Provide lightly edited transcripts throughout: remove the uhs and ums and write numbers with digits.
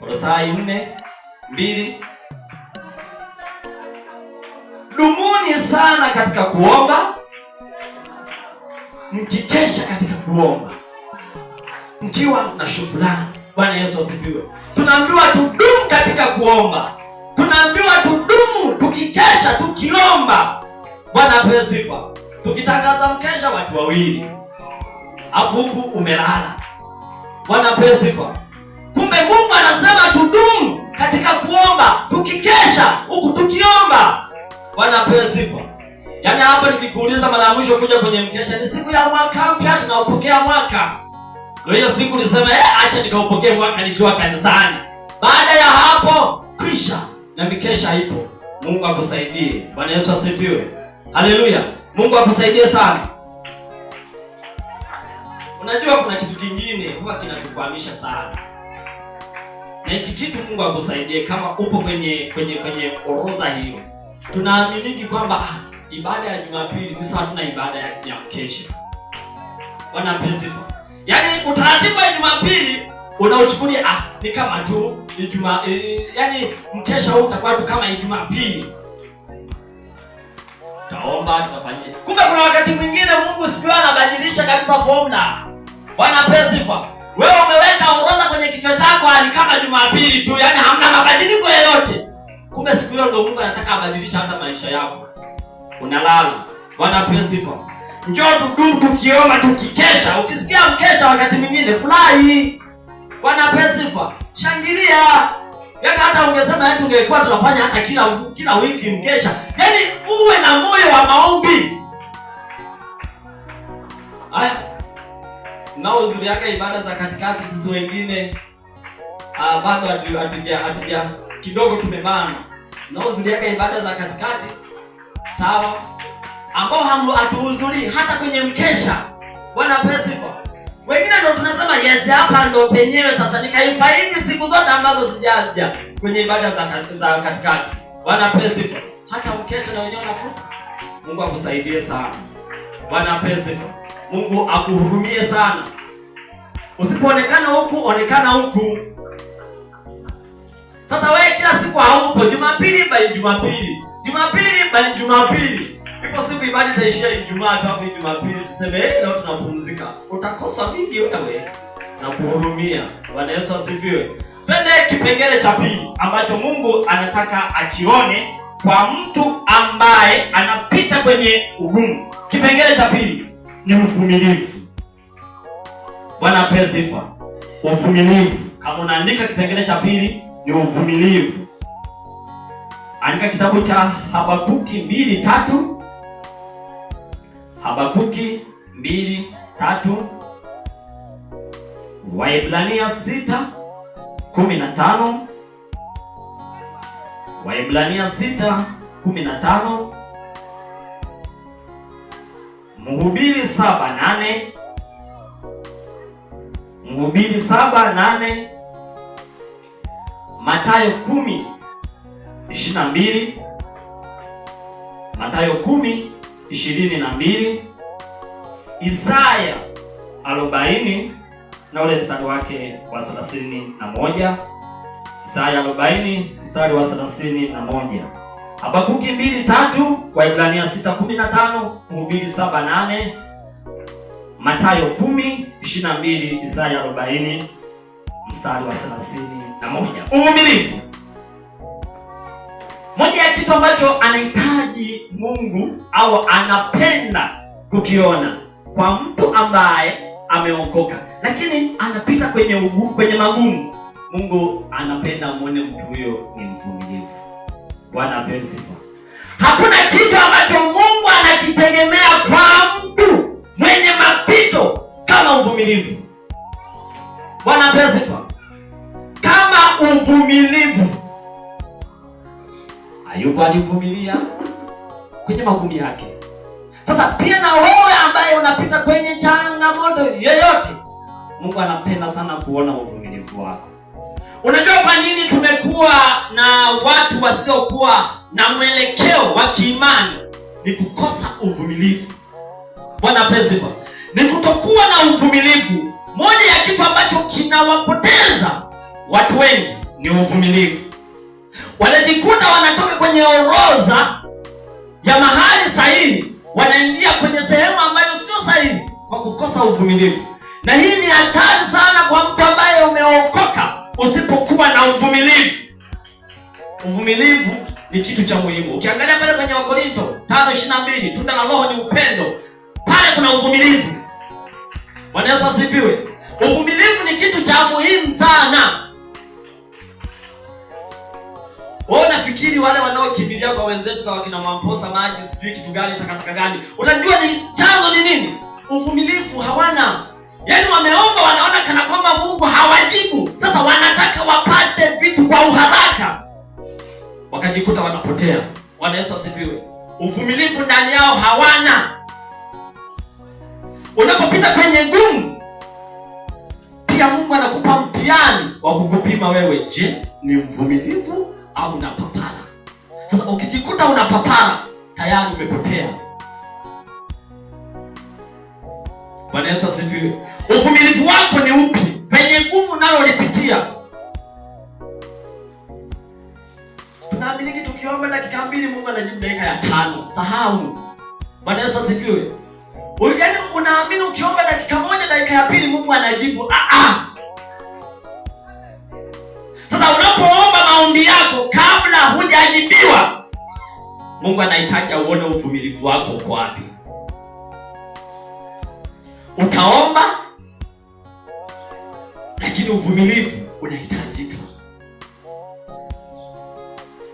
Kolosai 4:2. Dumuni sana katika kuomba, mkikesha katika kuomba, mkiwa na shukrani. Bwana Yesu asifiwe. Tunaambiwa tudumu katika kuomba. Tunaambiwa tudumu tukikesha tukiomba. Bwana apewe sifa. Tukitangaza mkesha watu wawili, afu huku umelala. Bwana apewe sifa. Kumbe Mungu anasema tudumu katika kuomba, tukikesha huku tukiomba. Bwana apewe sifa. Yaani hapa nikikuuliza mara ya mwisho kuja kwenye mkesha ni siku ya mwaka mpya, tunaupokea mwaka. Kwa hiyo siku nisema acha nikaupokee mwaka nikiwa kanisani. Baada ya hapo kwisha na mikesha ipo. Mungu akusaidie. Bwana Yesu asifiwe. Haleluya. Mungu akusaidie sana. Unajua kuna kitu kingine huwa kinatukwamisha sana. Na hiki kitu Mungu akusaidie kama upo kwenye orodha hiyo. Tunaaminiki kwamba ibada ya Jumapili ni sawa tuna ibada ya mkesha. Bwana asifiwe. Yaani utaratibu wa Jumapili unaochukulia ni kama tu Ijumaa, yaani mkesha huu utakuwa tu kama Jumapili. Taomba tutafanyia. Kumbe kuna wakati mwingine Mungu siku anabadilisha kabisa formula. Bwana asifiwe. Wewe umeweka orodha kwenye kichwa chako ni kama Jumapili tu, yaani hamna mabadiliko yoyote. Kumbe siku hiyo ndio Mungu anataka abadilisha hata maisha yako. Unalala. Bwana asifiwe. Njoo tudumu tukiomba tukikesha. Ukisikia mkesha wakati mwingine furahi. Bwana asifiwe. Shangilia. Yaani hata ungesema ungekuwa tunafanya hata kila wiki mkesha. Yaani uwe na moyo wa maombi. Haya. Nao uzuri yake ibada za katikati sisi wengine bado hatuja kidogo tumebana. Nao uzuri yake ibada za katikati sawa, ambao hatuhudhurii hata kwenye mkesha. Bwana asifiwe. Wengine ndio tunasema yes, hapa ndo penyewe sasa nikaifaidi siku zote ambazo sijaja kwenye ibada za katikati. Bwana asifiwe. Hata mkesha na wenyewe unakosa. Mungu akusaidie sana. Bwana asifiwe. Mungu akuhurumie sana. Usipoonekana huku, onekana huku. Sasa wewe kila siku haupo, Jumapili bali Jumapili. Jumapili bali Jumapili. Ipo siku ibada itaishia Ijumaa tu hapo Jumapili tuseme leo tunapumzika. Utakosa vingi wewe. Na kuhurumia. Bwana Yesu asifiwe. Twende kipengele cha pili ambacho Mungu anataka akione kwa mtu ambaye anapita kwenye ugumu. Kipengele cha pili ni uvumilivu. Bwana asifiwe. Uvumilivu. Kama unaandika kipengele cha pili ni uvumilivu. Andika kitabu cha Habakuki 2:3. Habakuki 2:3. Waebrania 6:15. Waebrania 6:15. Mhubiri 7:8. Mhubiri 7:8. Mathayo 10:22. Mathayo 10:22. Isaya 40 na ule mstari wake wa 31. Isaya 40 mstari wa 31. Habakuki 2:3, Waebrania 6:15, Mhubiri 7:8, Mathayo 10:22, Isaya 40 mstari wa 31. Uvumilivu. Moja ya kitu ambacho anahitaji Mungu au anapenda kukiona kwa mtu ambaye ameokoka lakini anapita kwenye magumu, Mungu anapenda muone mtu huyo ni mvumilivu. Bwana apewe sifa. Hakuna kitu ambacho Mungu anakitegemea kwa mtu mwenye mapito kama uvumilivu. Bwana apewe sifa. Kama uvumilivu. Ayubu alivumilia kwenye magumu yake. Sasa pia na wewe ambaye unapita kwenye changamoto yoyote, Mungu anapenda sana kuona uvumilivu wako. Unajua kwa nini tumekuwa na watu wasiokuwa na mwelekeo wa kiimani? Ni kukosa uvumilivu. Bwana asifiwe. Ni kutokuwa na uvumilivu. Moja ya kitu ambacho kinawapoteza watu wengi ni uvumilivu. Wanajikuta wanatoka kwenye orodha ya mahali sahihi, wanaingia kwenye sehemu ambayo sio sahihi kwa kukosa uvumilivu. Na hii ni hatari sana kwa mtu ambaye umeokoka usipokuwa na uvumilivu. Uvumilivu ni kitu cha muhimu. Ukiangalia pale kwenye Wakorintho 5:22, tunda la Roho ni upendo. Pale kuna uvumilivu. Bwana Yesu asifiwe. Uvumilivu ni kitu cha muhimu sana. Wewe unafikiri wale wanaokimbilia kwa wenzetu kwa kina Mamposa maji sijui kitu gani takataka gani, unajua ni chanzo ni nini? Uvumilivu hawana. Yaani wameomba, wanaona kana kwamba Mungu hawajibu. Sasa wanataka wapate vitu kwa uharaka, wakajikuta wanapotea. Bwana Yesu asifiwe. Uvumilivu ndani yao hawana. Unapopita kwenye gumu, pia Mungu anakupa mtihani wa kukupima wewe. Je, ni mvumilivu au unapapara? Sasa ukijikuta unapapara, tayari umepotea. Bwana Yesu asifiwe. Uvumilivu wako ni upi kwenye gumu nalolipitia? Tunaamini tukiomba dakika 2 Mungu anajibu dakika ya 5. Sahau. Bwana Yesu asifiwe. Yaani unaamini ukiomba dakika 1 dakika ya 2 Mungu anajibu. Sasa unapoomba maombi yako kabla hujajibiwa, Mungu anahitaji uone uvumilivu wako uko wapi. Utaomba, lakini uvumilivu unahitajika.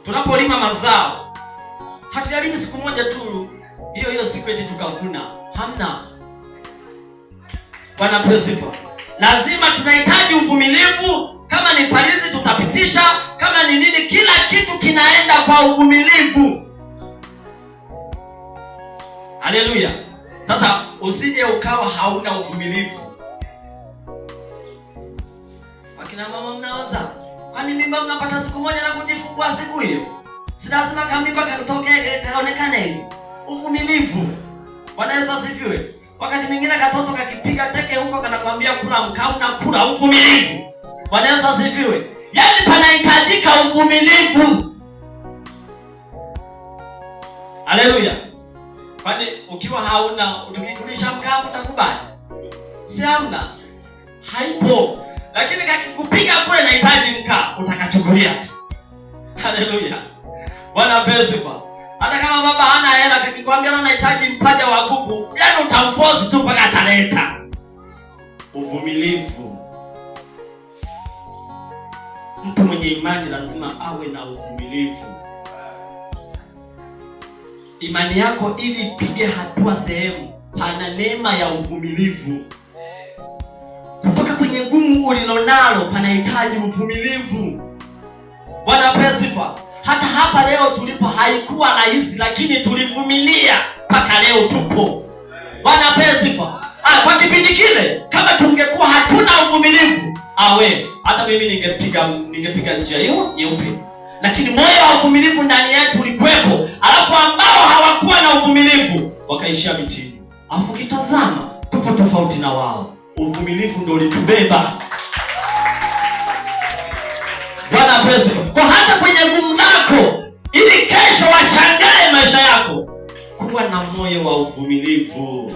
Tunapolima mazao, hatuyalimi siku moja tu, hiyo siku eti tukavuna. Hamna. Bwana asifiwe. Lazima tunahitaji uvumilivu. Kama ni palizi tutapitisha, kama ni nini, kila kitu kinaenda kwa uvumilivu. Haleluya. Sasa usije ukawa hauna uvumilivu. Wakina mama mnaoza, kwani mimba mnapata siku moja na kujifungua siku hiyo? Si lazima kamimba katoke kaonekane hivi. Uvumilivu. Bwana Yesu asifiwe. Wakati mwingine katoto kakipiga teke huko kanakwambia kula mkao na kula, uvumilivu. Bwana Yesu asifiwe. Yaani panahitajika uvumilivu. Haleluya. Kwani ukiwa hauna, tukikulisha mkao utakubali? Si hamna. Haipo. Lakini kakikupiga kule inahitaji mkaa, utakachukulia tu. Haleluya. Bwana asifiwe. Hata kama baba hana hela, kakikwambia anahitaji mpaja wa kuku, yaani utamforce tu mpaka ataleta. Uvumilivu. Mtu mwenye imani lazima awe na uvumilivu. Imani yako ili ipige hatua sehemu, pana neema ya uvumilivu. Kutoka kwenye gumu ulilonalo panahitaji uvumilivu. Bwana asifiwe. Hata hapa leo tulipo haikuwa rahisi, lakini tulivumilia mpaka leo tupo. Bwana asifiwe. Kwa kipindi kile kama tungekuwa hatuna uvumilivu, hata mimi ningepiga njia hiyo nyeupe. Lakini moyo wa uvumilivu ndani yetu ulikuwepo, alafu ambao hawakuwa na uvumilivu wakaishia mitini. Alafu kitazama tupo tofauti na wao. Uvumilivu ndio ulitubeba. Bwana asifiwe. Kwa hata kwenye gumu lako, ili kesho washangae maisha yako, kuwa na moyo wa uvumilivu.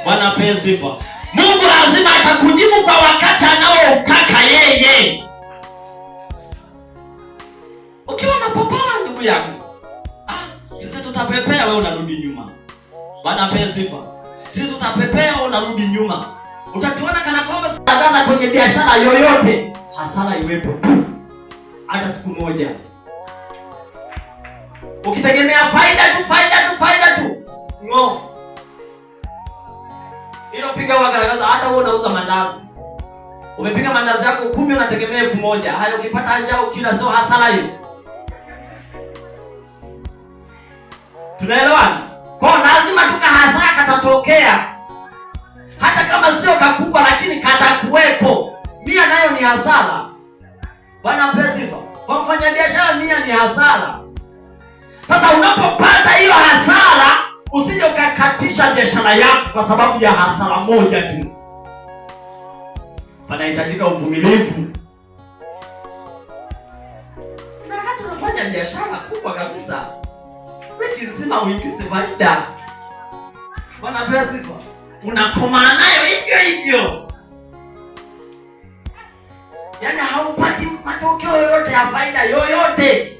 Bwana asifiwe. Mungu lazima atakujibu kwa wakati anaotaka yeye. Ukiwa na papara ndugu yangu, sisi tutapepea, wewe unarudi nyuma. Bwana asifiwe. Sisi tutapepea, wewe unarudi nyuma. Utatuona kana kwamba sasa kwenye biashara yoyote hasara iwepo tu. Hata siku moja. Ukitegemea faida tu. No. Hilo piga wagaragaza, hata wewe unauza mandazi. Umepiga mandazi yako 10 unategemea 1000. Hayo ukipata haja ukila sio hasara hiyo. Tunaelewana? Kwa lazima hasara katatokea. Hata kama sio kakubwa lakini katakuwepo. Nia nayo ni hasara. Bwana asifiwe. Kwa mfanyabiashara nia ni hasara. Sasa unapopata hiyo hasara, usije ukakatisha biashara yako kwa sababu ya hasara moja tu. Panahitajika uvumilivu. unafanya biashara kubwa kabisa, wiki nzima uingize faida, wanapewa sifa, unakomaa nayo hivyo hivyo, yaani haupati matokeo yoyote ya faida yoyote,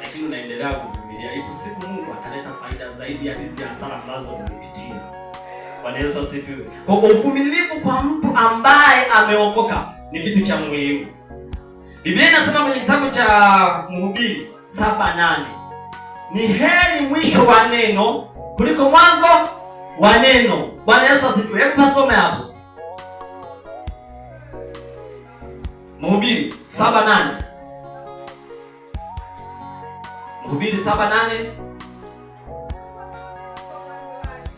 lakini unaendelea kuvumilia. Ipo siku Mungu ataleta faida zaidi ya hizi hasara ambazo umepitia. Bwana Yesu asifiwe. Kwa uvumilivu kwa mtu ambaye ameokoka ni kitu cha muhimu. Biblia inasema kwenye kitabu cha Mhubiri 7:8, ni heri mwisho wa neno kuliko mwanzo wa neno. Bwana Yesu asifiwe. Hebu pasome hapo. Mhubiri 7:8. Mhubiri 7:8.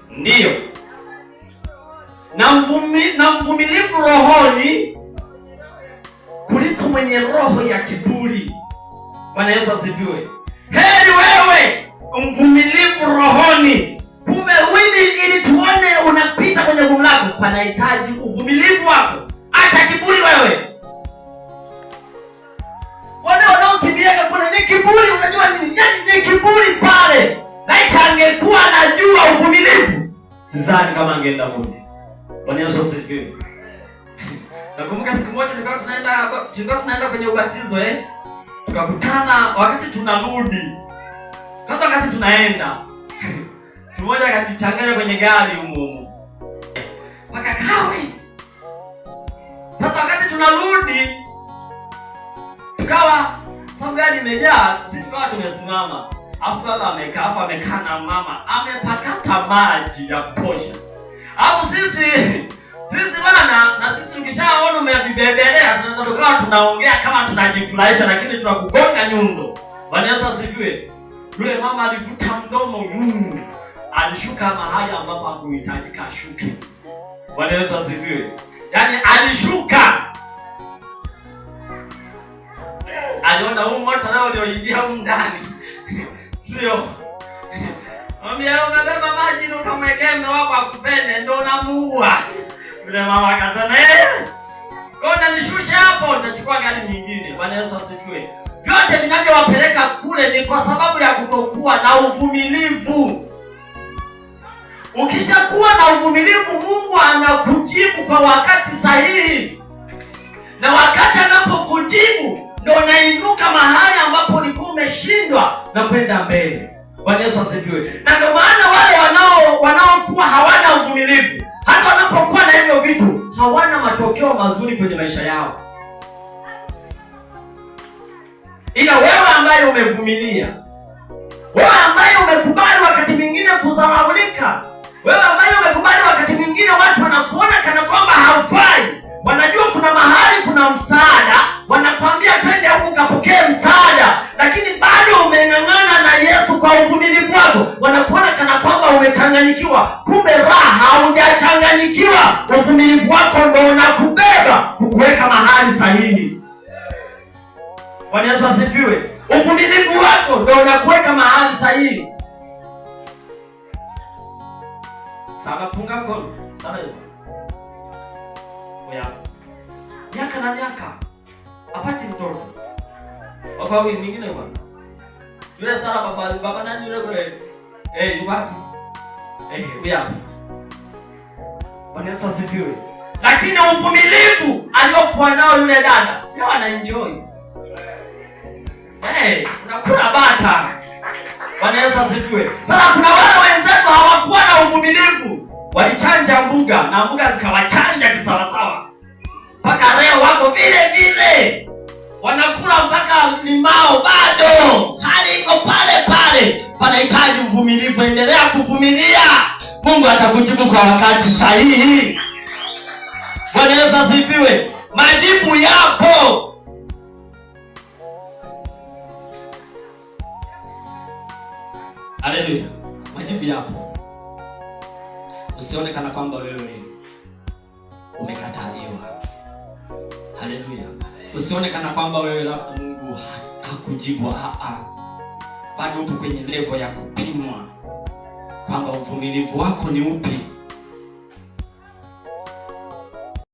Ndiyo. Na mvumilivu rohoni kuliko mwenye roho ya kiburi. Bwana Yesu asifiwe. Heri wewe mvumilivu rohoni. Kumbe ili tuone unapita kwenye gumu lako, panahitaji uvumilivu wako. Acha kiburi wewe. Wanaokimbia kuna ni kiburi, unajua ni kiburi pale. Laiti angekuwa anajua uvumilivu, sidhani kama angeenda kule. Bwana Yesu asifiwe. Nakumbuka siku moja tulikuwa tunaenda kwenye ubatizo tukakutana wakati tunarudi. Wakati tunaenda mmoja akatichanganya kwenye gari humo. Paka kawe. Sasa wakati tunarudi tukawa sababu gari imejaa, sisi tukawa tumesimama. Hapo baba amekaa na mama amepakata maji ya kutosha. Hapo sisi bana, na sisi tukishaona umevibebelea tunaweza tukawa tunaongea kama tunajifurahisha, lakini tunakugonga nyundo. Bwana Yesu asifiwe. Yule mama alivuta mdomo, alishuka mahali ambapo hakuhitajika ashuke. Bwana Yesu asifiwe. Yaani alishuka. Aliona huu moto nao ulioingia huko ndani. Sio. Umebeba maji ndo kamwekea mume wako akupende ndo unamuua. Yule mama akasema, "Kona nishushe hapo, nitachukua gari nyingine." Bwana Yesu asifiwe. Vyote vinavyowapeleka kule ni kwa sababu ya kutokuwa na uvumilivu. Ukishakuwa na uvumilivu, Mungu anakujibu kwa wakati sahihi. Na wakati anapokujibu ndio unainuka mahali ambapo ulikuwa umeshindwa na kwenda mbele. Bwana Yesu asifiwe. Na ndio maana wale wanaokuwa hawana uvumilivu, hata wanapokuwa na hivyo vitu, hawana matokeo mazuri kwenye maisha yao. Ila wewe ambaye umevumilia, wewe ambaye umekubali wakati mwingine kudharaulika, wewe ambaye umekubali wakati mwingine watu wanakuona kana kwamba haufai, wanajua kuna mahali kuna msaada, wanakuambia twende huko kapokee msaada, lakini bado umeng'ang'ana na Yesu kwa uvumilivu wako, wanakuona kana kwamba umechanganyikiwa. Kumbe raha haujachanganyikiwa, uvumilivu wako ndio unakubeba kukuweka mahali sahihi. Bwana Yesu asifiwe. Uvumilivu wako ndio unakuweka mahali sahihi. Sana punga mkono. Sana hiyo. Miaka na miaka apati mtoto. Baba wewe mwingine bwana. Yule sana baba nani yule kule? Yuwapi? Yuwapi? Bwana Yesu asifiwe. Lakini uvumilivu aliokuwa nao yule dada, leo ana enjoy. Unakula bata. Bwana Yesu asifiwe. Sasa kuna wale wenzetu hawakuwa na uvumilivu. Walichanja mbuga na mbuga zikawachanja kisawasawa. Mpaka leo wako vile vile. Wanakula mpaka limao bado. Hali iko pale pale. Panahitaji uvumilivu. Endelea kuvumilia. Mungu atakujibu kwa wakati sahihi. Bwana Yesu asifiwe. Majibu yapo. Haleluya. Majibu yapo. Usione kana kwamba wewe umekataliwa. Haleluya. Usione kana kwamba wewe labda Mungu hakujibu. Bado upo kwenye level ya kupimwa kwamba uvumilivu wako ni upi.